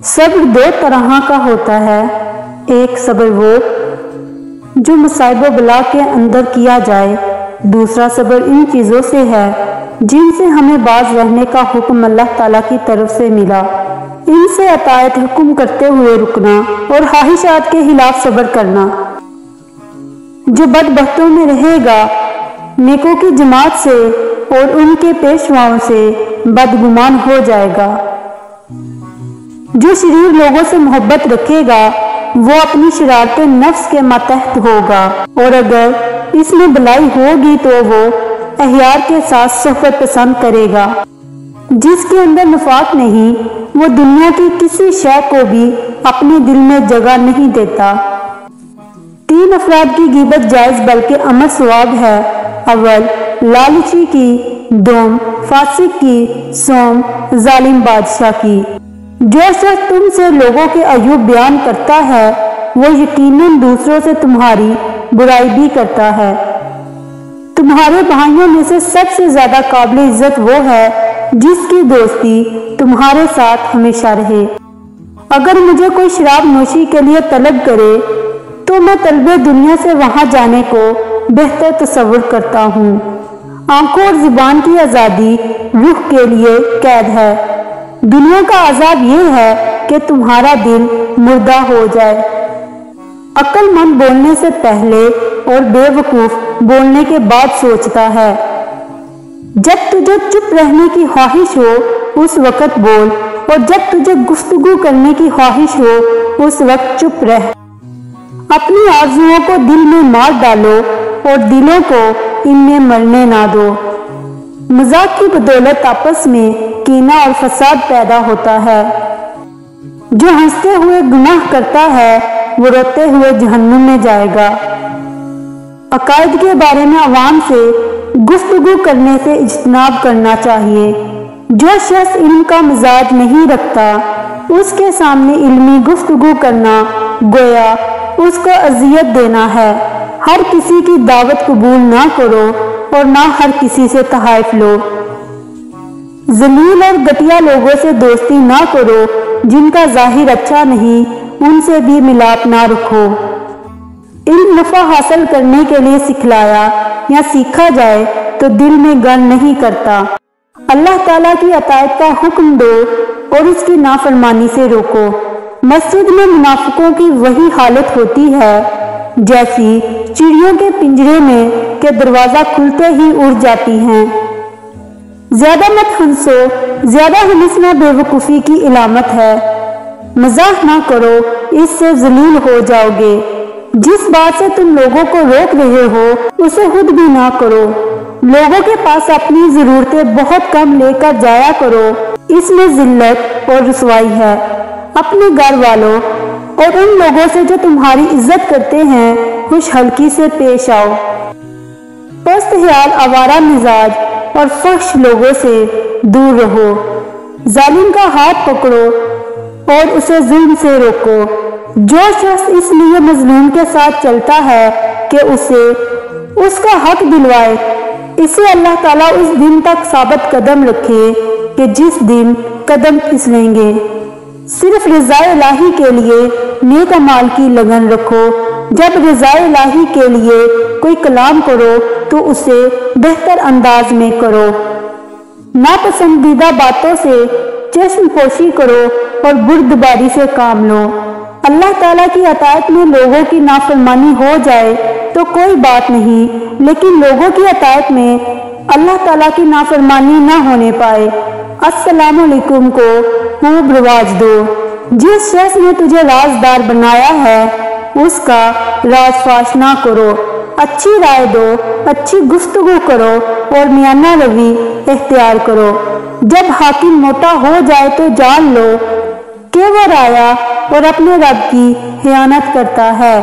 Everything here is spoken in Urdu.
صبر دو طرح کا ہوتا ہے، ایک صبر وہ جو مصائب و بلا کے اندر کیا جائے، دوسرا صبر ان چیزوں سے ہے جن سے ہمیں باز رہنے کا حکم اللہ تعالیٰ کی طرف سے ملا، ان سے اطاعت حکم کرتے ہوئے رکنا اور خواہشات کے خلاف صبر کرنا۔ جو بدبختوں میں رہے گا نیکوں کی جماعت سے اور ان کے پیشواؤں سے بدگمان ہو جائے گا۔ جو شریر لوگوں سے محبت رکھے گا وہ اپنی شرارت نفس کے ماتحت ہوگا، اور اگر اس میں بلائی ہوگی تو وہ احیار کے ساتھ صحبت پسند کرے گا۔ جس کے اندر نفاق نہیں وہ دنیا کی کسی شے کو بھی اپنے دل میں جگہ نہیں دیتا۔ 3 افراد کی غیبت جائز بلکہ امر ثواب ہے۔ اول لالچی کی، دوم فاسق کی، سوم ظالم بادشاہ کی۔ جو شخص تم سے لوگوں کے عیوب بیان کرتا ہے وہ یقیناً دوسروں سے تمہاری برائی بھی کرتا ہے۔ تمہارے بھائیوں میں سے سب سے زیادہ قابل عزت وہ ہے جس کی دوستی تمہارے ساتھ ہمیشہ رہے۔ اگر مجھے کوئی شراب نوشی کے لیے طلب کرے تو میں طلب دنیا سے وہاں جانے کو بہتر تصور کرتا ہوں۔ آنکھوں اور زبان کی آزادی روح کے لیے قید ہے۔ دنیا کا عذاب یہ ہے کہ تمہارا دل مردہ ہو جائے۔ عقل مند بولنے سے پہلے اور بے وقوف بولنے کے بعد سوچتا ہے۔ جب تجھے چپ رہنے کی خواہش ہو اس وقت بول، اور جب تجھے گفتگو کرنے کی خواہش ہو اس وقت چپ رہ۔ اپنی آرزوؤں کو دل میں مار ڈالو اور دلوں کو ان میں مرنے نہ دو۔ مذاق کی بدولت آپس میں کینہ اور فساد پیدا ہوتا ہے۔ جو ہنستے ہوئے گناہ کرتا ہے وہ روتے ہوئے جہنم میں جائے گا۔ عقائد کے بارے میں عوام سے گفتگو کرنے سے اجتناب کرنا چاہیے۔ جو شخص علم کا مزاج نہیں رکھتا اس کے سامنے علمی گفتگو کرنا گویا اس کو اذیت دینا ہے۔ ہر کسی کی دعوت قبول نہ کرو اور نہ ہر کسی سے تحائف لو۔ ذلیل اور گھٹیا لوگوں سے دوستی نہ کرو، جن کا ظاہر اچھا نہیں ان سے بھی ملاپ نہ رکھو۔ علم نفع حاصل کرنے کے لیے سکھلایا یا سیکھا جائے تو دل میں گر نہیں کرتا۔ اللہ تعالیٰ کی اطاعت کا حکم دو اور اس کی نافرمانی سے روکو۔ مسجد میں منافقوں کی وہی حالت ہوتی ہے جیسی چڑیوں کے پنجرے میں کہ دروازہ کھلتے ہی اڑ جاتی ہیں۔ زیادہ مت ہنسو، زیادہ ہنسنا بے وقوفی کی علامت ہے۔ مزاح نہ کرو، اس سے ذلیل ہو جاؤ گے۔ جس بات سے تم لوگوں کو روک رہے ہو اسے خود بھی نہ کرو۔ لوگوں کے پاس اپنی ضرورتیں بہت کم لے کر جایا کرو، اس میں ذلت اور رسوائی ہے۔ اپنے گھر والوں اور ان لوگوں سے جو تمہاری عزت کرتے ہیں خوش ہلکی سے پیش آؤ۔ پست خیال، آوارہ مزاج اور فحش لوگوں سے دور رہو۔ ظالم کا ہاتھ پکڑو اور اسے ظلم سے روکو۔ جو شخص اس لیے مظلوم کے ساتھ چلتا ہے کہ اسے اس کا حق دلوائے، اسے اللہ تعالیٰ اس دن تک ثابت قدم رکھے کہ جس دن قدم پھسلیں گے۔ صرف رضا الہی کے لیے نیک اعمال کی لگن رکھو۔ جب رضا الہی کے لیے کوئی کلام کرو تو اسے بہتر انداز میں کرو۔ ناپسندیدہ باتوں سے چشم پوشی کرو اور بردباری سے کام لو۔ اللہ تعالیٰ کی اطاعت میں لوگوں کی نافرمانی ہو جائے تو کوئی بات نہیں، لیکن لوگوں کی اطاعت میں اللہ تعالیٰ کی نافرمانی نہ ہونے پائے۔ السلام علیکم کو خوب رواج دو۔ جس شخص نے تجھے رازدار بنایا ہے اس کا راز فاش نہ کرو۔ اچھی رائے دو، اچھی گفتگو کرو اور میانہ روی اختیار کرو۔ جب حاکم موٹا ہو جائے تو جان لو کہ وہ رایا اور اپنے رب کی خیانت کرتا ہے۔